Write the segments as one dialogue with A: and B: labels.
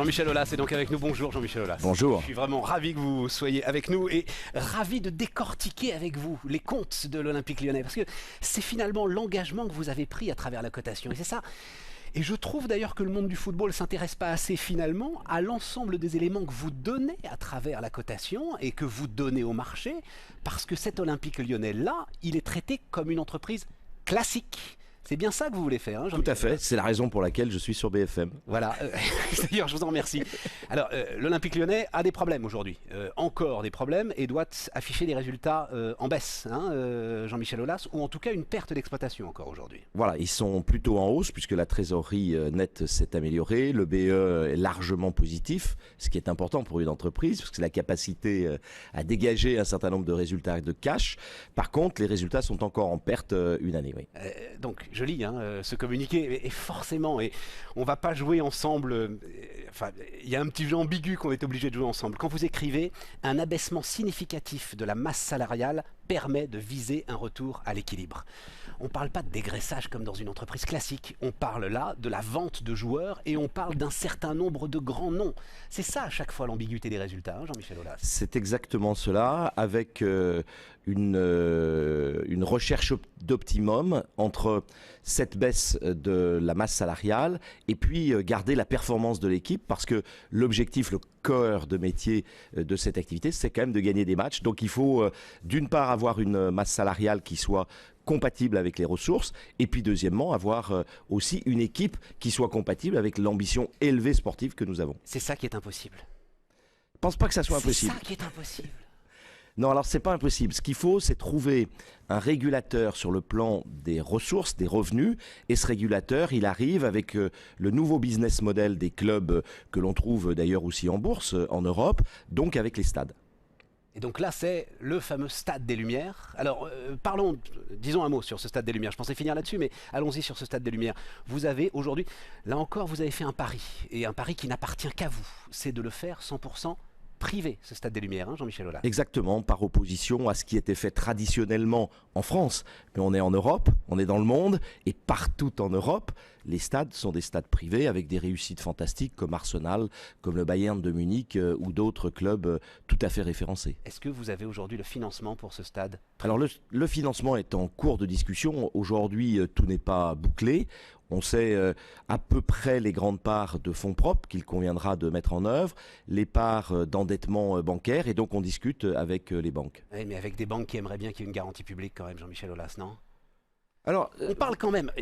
A: Jean-Michel Aulas est donc avec nous. Bonjour Jean-Michel Aulas.
B: Bonjour.
A: Je suis vraiment ravi que vous soyez avec nous et ravi de décortiquer avec vous les comptes de l'Olympique Lyonnais. Parce que c'est finalement l'engagement que vous avez pris à travers la cotation. Et c'est ça. Et je trouve d'ailleurs que le monde du football ne s'intéresse pas assez finalement à l'ensemble des éléments que vous donnez à travers la cotation et que vous donnez au marché. Parce que cet Olympique Lyonnais-là, il est traité comme une entreprise classique. C'est bien ça que vous voulez faire, hein,
B: Tout à fait, c'est la raison pour laquelle je suis sur BFM.
A: Voilà, d'ailleurs je vous en remercie. Alors l'Olympique Lyonnais a des problèmes aujourd'hui, encore des problèmes, et doit afficher des résultats en baisse, hein, Jean-Michel Aulas, ou en tout cas une perte d'exploitation encore aujourd'hui.
B: Voilà, ils sont plutôt en hausse puisque la trésorerie nette s'est améliorée, le BE est largement positif, ce qui est important pour une entreprise, parce que c'est la capacité à dégager un certain nombre de résultats de cash. Par contre, les résultats sont encore en perte une année. Oui.
A: Donc je lis ce communiqué, et forcément, et on ne va pas jouer ensemble, enfin, il y a un petit jeu ambigu qu'on est obligé de jouer ensemble. Quand vous écrivez « Un abaissement significatif de la masse salariale permet de viser un retour à l'équilibre ». On ne parle pas de dégraissage comme dans une entreprise classique, on parle là de la vente de joueurs et on parle d'un certain nombre de grands noms. C'est ça à chaque fois l'ambiguïté des résultats, hein, Jean-Michel Aulas.
B: C'est exactement cela, avec une recherche d'optimum entre cette baisse de la masse salariale et puis garder la performance de l'équipe, parce que l'objectif, le cœur de métier de cette activité, c'est quand même de gagner des matchs. Donc il faut d'une part avoir une masse salariale qui soit compatible avec les ressources, et puis deuxièmement avoir aussi une équipe qui soit compatible avec l'ambition élevée sportive que nous avons.
A: C'est ça qui est impossible.
B: Je pense pas que ça soit impossible.
A: C'est ça qui est impossible.
B: Non, alors c'est pas impossible. Ce qu'il faut, c'est trouver un régulateur sur le plan des ressources, des revenus. Et ce régulateur, il arrive avec le nouveau business model des clubs que l'on trouve d'ailleurs aussi en bourse en Europe, donc avec les stades.
A: Et donc là, c'est le fameux Stade des Lumières. Alors, parlons, disons un mot sur ce Stade des Lumières. Je pensais finir là-dessus, mais allons-y sur ce Stade des Lumières. Vous avez aujourd'hui, là encore, vous avez fait un pari, et un pari qui n'appartient qu'à vous. C'est de le faire 100% privé, ce Stade des Lumières, hein, Jean-Michel Aulas.
B: Exactement, par opposition à ce qui était fait traditionnellement en France. Mais on est en Europe, on est dans le monde, et partout en Europe, les stades sont des stades privés avec des réussites fantastiques comme Arsenal, comme le Bayern de Munich ou d'autres clubs tout à fait référencés.
A: Est-ce que vous avez aujourd'hui le financement pour ce stade?
B: Alors le financement est en cours de discussion. Aujourd'hui, tout n'est pas bouclé. On sait à peu près les grandes parts de fonds propres qu'il conviendra de mettre en œuvre, les parts d'endettement bancaire, et donc on discute avec les banques.
A: Oui, mais avec des banques qui aimeraient bien qu'il y ait une garantie publique quand même, Jean-Michel Aulas, non?
B: Alors,
A: on parle quand même,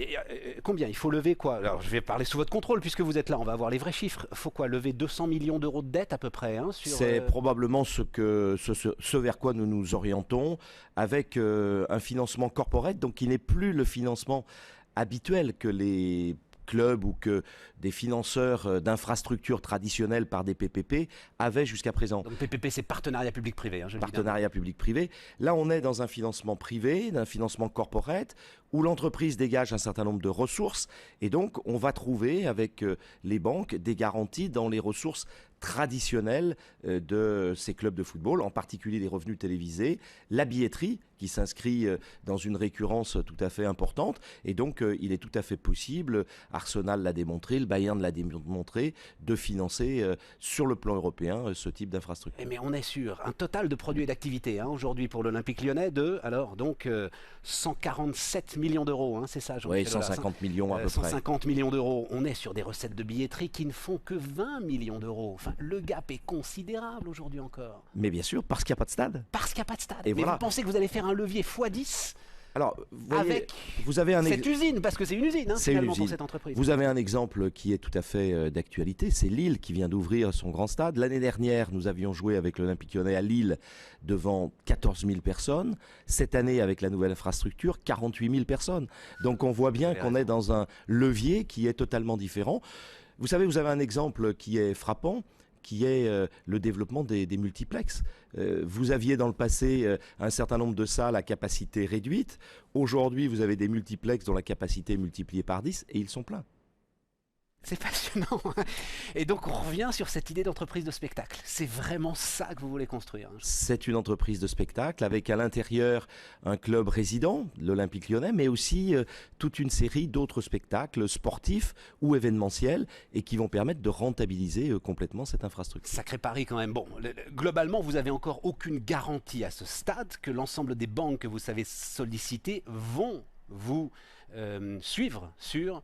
A: combien? Il faut lever quoi? Alors je vais parler sous votre contrôle puisque vous êtes là, on va avoir les vrais chiffres. Il faut quoi? Lever 200 millions d'euros de dette à peu près, hein, sur...
B: C'est probablement ce vers quoi nous nous orientons, avec un financement corporate, donc qui n'est plus le financement habituel que les clubs ou que des financeurs d'infrastructures traditionnelles par des PPP avaient jusqu'à présent.
A: Donc PPP, c'est partenariat public-privé. Hein,
B: partenariat public-privé. Là, on est dans un financement privé, d'un financement corporate, où l'entreprise dégage un certain nombre de ressources, et donc on va trouver avec les banques des garanties dans les ressources traditionnelles de ces clubs de football, en particulier les revenus télévisés, la billetterie qui s'inscrit dans une récurrence tout à fait importante, et donc il est tout à fait possible, Arsenal l'a démontré, le Bayern l'a démontré, de financer sur le plan européen ce type d'infrastructure.
A: Mais on est sur un total de produits et d'activités hein, aujourd'hui pour l'Olympique Lyonnais de, alors donc 147 millions d'euros, hein, c'est ça
B: Jean-Michel Aulas, 150 millions à peu
A: 150 millions d'euros, on est sur des recettes de billetterie qui ne font que 20 millions d'euros. Enfin, le gap est considérable aujourd'hui encore.
B: Mais bien sûr, parce qu'il n'y a pas de stade.
A: Parce qu'il n'y a pas de stade.
B: Et
A: mais
B: voilà.
A: Vous pensez que vous allez faire un levier x10
B: alors,
A: avec
B: vous avez
A: cette usine, parce que c'est une usine, hein, finalement, pour cette entreprise.
B: Vous avez un exemple qui est tout à fait d'actualité, c'est Lille qui vient d'ouvrir son grand stade. L'année dernière, nous avions joué avec l'Olympique Lyonnais à Lille devant 14 000 personnes. Cette année, avec la nouvelle infrastructure, 48 000 personnes. Donc on voit bien qu'on est dans un levier qui est totalement différent. Vous savez, vous avez un exemple qui est frappant, qui est le développement des multiplexes. Vous aviez dans le passé un certain nombre de salles à capacité réduite. Aujourd'hui, vous avez des multiplexes dont la capacité est multipliée par 10 et ils sont pleins.
A: C'est passionnant. Et donc on revient sur cette idée d'entreprise de spectacle. C'est vraiment ça que vous voulez construire.
B: C'est une entreprise de spectacle avec à l'intérieur un club résident, l'Olympique Lyonnais, mais aussi toute une série d'autres spectacles sportifs ou événementiels et qui vont permettre de rentabiliser complètement cette infrastructure.
A: Sacré pari quand même. Bon, globalement, vous n'avez encore aucune garantie à ce stade que l'ensemble des banques que vous savez solliciter vont vous suivre sur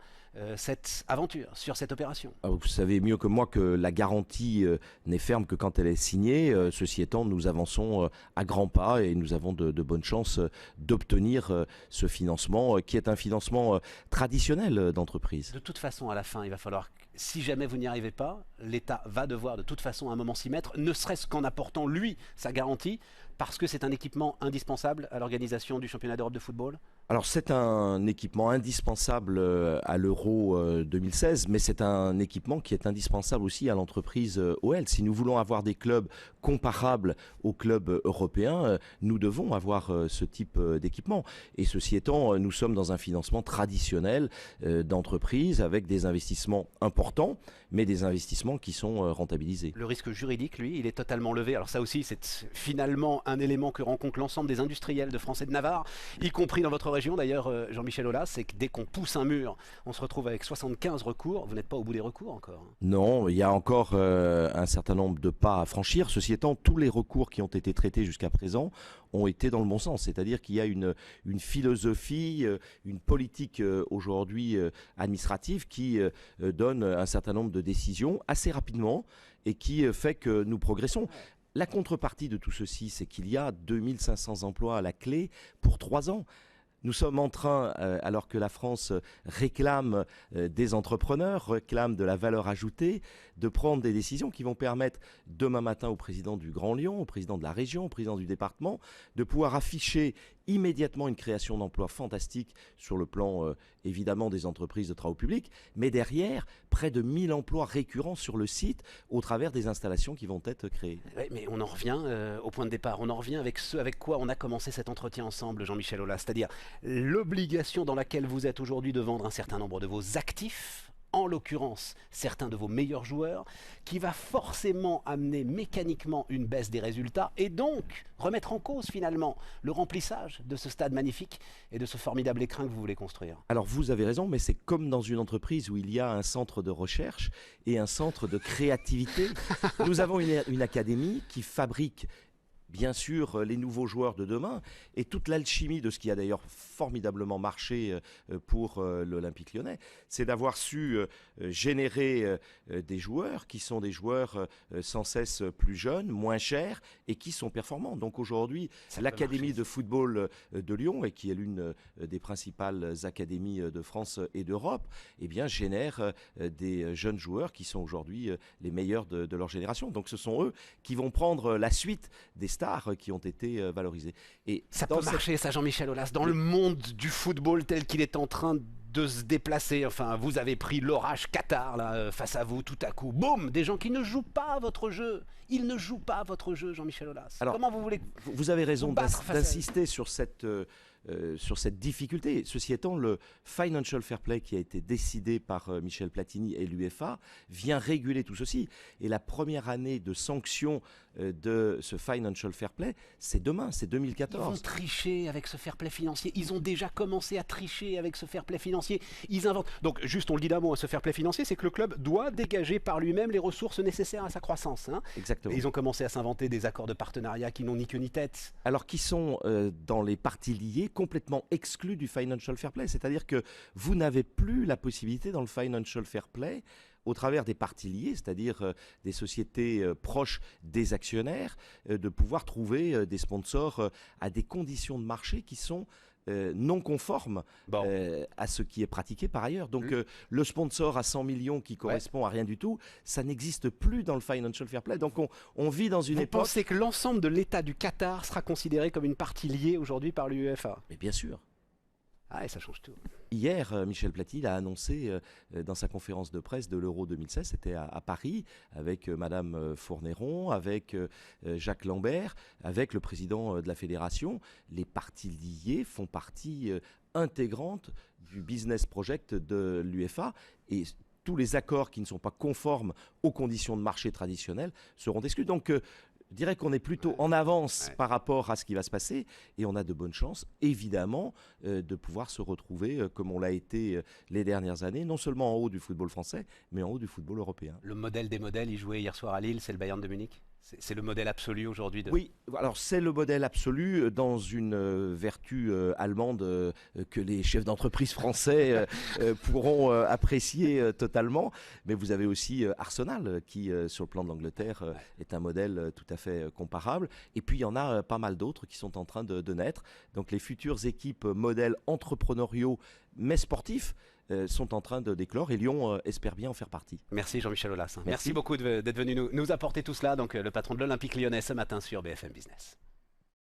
A: cette aventure, sur cette opération.
B: Vous savez mieux que moi que la garantie n'est ferme que quand elle est signée. Ceci étant, nous avançons à grands pas et nous avons de bonnes chances d'obtenir ce financement qui est un financement traditionnel d'entreprise.
A: De toute façon, à la fin, il va falloir, si jamais vous n'y arrivez pas, l'État va devoir de toute façon à un moment s'y mettre, ne serait-ce qu'en apportant lui sa garantie, parce que c'est un équipement indispensable à l'organisation du championnat d'Europe de football.
B: Alors c'est un équipement indispensable à l'Euro 2016, mais c'est un équipement qui est indispensable aussi à l'entreprise OL. Si nous voulons avoir des clubs comparables aux clubs européens, nous devons avoir ce type d'équipement. Et ceci étant, nous sommes dans un financement traditionnel d'entreprise avec des investissements importants, mais des investissements qui sont rentabilisés.
A: Le risque juridique, lui, il est totalement levé. Alors ça aussi, c'est finalement un élément que rencontrent l'ensemble des industriels de France et de Navarre, y compris dans votre région d'ailleurs, Jean-Michel Aulas, c'est que dès qu'on pousse un mur, on se retrouve avec 75 recours. Vous n'êtes pas au bout des recours encore?
B: Non, il y a encore un certain nombre de pas à franchir. Ceci étant, tous les recours qui ont été traités jusqu'à présent ont été dans le bon sens. C'est-à-dire qu'il y a une philosophie, une politique aujourd'hui administrative qui donne un certain nombre de décisions assez rapidement et qui fait que nous progressons. La contrepartie de tout ceci, c'est qu'il y a 2500 emplois à la clé pour 3 ans. Nous sommes en train, alors que la France réclame des entrepreneurs, réclame de la valeur ajoutée, de prendre des décisions qui vont permettre demain matin au président du Grand Lyon, au président de la région, au président du département, de pouvoir afficher immédiatement une création d'emplois fantastique sur le plan évidemment des entreprises de travaux publics, mais derrière, près de 1000 emplois récurrents sur le site au travers des installations qui vont être créées.
A: Oui, mais on en revient au point de départ, on en revient avec ce avec quoi on a commencé cet entretien ensemble, Jean-Michel Aulas, c'est-à-dire l'obligation dans laquelle vous êtes aujourd'hui de vendre un certain nombre de vos actifs, en l'occurrence certains de vos meilleurs joueurs, qui va forcément amener mécaniquement une baisse des résultats et donc remettre en cause finalement le remplissage de ce stade magnifique et de ce formidable écrin que vous voulez construire.
B: Alors vous avez raison, mais c'est comme dans une entreprise où il y a un centre de recherche et un centre de créativité. Nous avons une académie qui fabrique bien sûr les nouveaux joueurs de demain et toute l'alchimie de ce qui a d'ailleurs formidablement marché pour l'Olympique Lyonnais, c'est d'avoir su générer des joueurs qui sont des joueurs sans cesse plus jeunes, moins chers et qui sont performants. Donc aujourd'hui, l'Académie de football de Lyon, et qui est l'une des principales académies de France et d'Europe, eh bien, génère des jeunes joueurs qui sont aujourd'hui les meilleurs de leur génération. Donc ce sont eux qui vont prendre la suite des stars qui ont été valorisés.
A: Et ça peut marcher, ça, Jean-Michel Aulas, dans le monde du football tel qu'il est en train de se déplacer. Enfin, vous avez pris l'orage Qatar là, face à vous, tout à coup. Boum, des gens qui ne jouent pas à votre jeu. Ils ne jouent pas à votre jeu, Jean-Michel Aulas.
B: Alors,
A: comment vous voulez
B: vous avez raison d'insister sur cette difficulté. Ceci étant, le Financial Fair Play qui a été décidé par Michel Platini et l'UEFA vient réguler tout ceci. Et la première année de sanction de ce Financial Fair Play, c'est demain, c'est 2014.
A: Ils vont tricher avec ce fair play financier. Ils ont déjà commencé à tricher avec ce fair play financier. Ils inventent. Donc, juste, on le dit d'un mot, ce fair play financier, c'est que le club doit dégager par lui-même les ressources nécessaires à sa croissance. Hein.
B: Exactement.
A: Et ils ont commencé à s'inventer des accords de partenariat qui n'ont ni queue ni tête.
B: Alors, qui sont dans les parties liées complètement exclus du Financial Fair Play. C'est-à-dire que vous n'avez plus la possibilité dans le Financial Fair Play, au travers des parties liées, c'est-à-dire des sociétés proches des actionnaires, de pouvoir trouver des sponsors à des conditions de marché qui sont non conformes à ce qui est pratiqué par ailleurs. Donc le sponsor à 100 millions qui correspond à rien du tout, ça n'existe plus dans le Financial Fair Play. Donc on vit dans une époque...
A: Vous pensez que l'ensemble de l'État du Qatar sera considéré comme une partie liée aujourd'hui par l'UEFA?
B: Mais bien sûr.
A: Ah, et ça change tout.
B: Hier, Michel Platini a annoncé dans sa conférence de presse de l'Euro 2016, c'était à Paris, avec Madame Fournéron, avec Jacques Lambert, avec le président de la fédération. Les parties liées font partie intégrante du business project de l'UEFA et tous les accords qui ne sont pas conformes aux conditions de marché traditionnelles seront exclus. Donc, je dirais qu'on est plutôt en avance par rapport à ce qui va se passer et on a de bonnes chances, évidemment, de pouvoir se retrouver comme on l'a été les dernières années, non seulement en haut du football français, mais en haut du football européen.
A: Le modèle des modèles, il jouait hier soir à Lille, c'est le Bayern de Munich. C'est le modèle absolu aujourd'hui de...
B: Oui, alors c'est le modèle absolu dans une vertu allemande que les chefs d'entreprise français pourront apprécier totalement. Mais vous avez aussi Arsenal qui, sur le plan de l'Angleterre, est un modèle tout à fait comparable. Et puis il y en a pas mal d'autres qui sont en train de naître. Donc les futures équipes modèles entrepreneuriaux mais sportifs sont en train de d'éclore et Lyon espère bien en faire partie.
A: Merci Jean-Michel Aulas. Merci beaucoup d'être venu nous apporter tout cela. Donc le patron de l'Olympique Lyonnais ce matin sur BFM Business.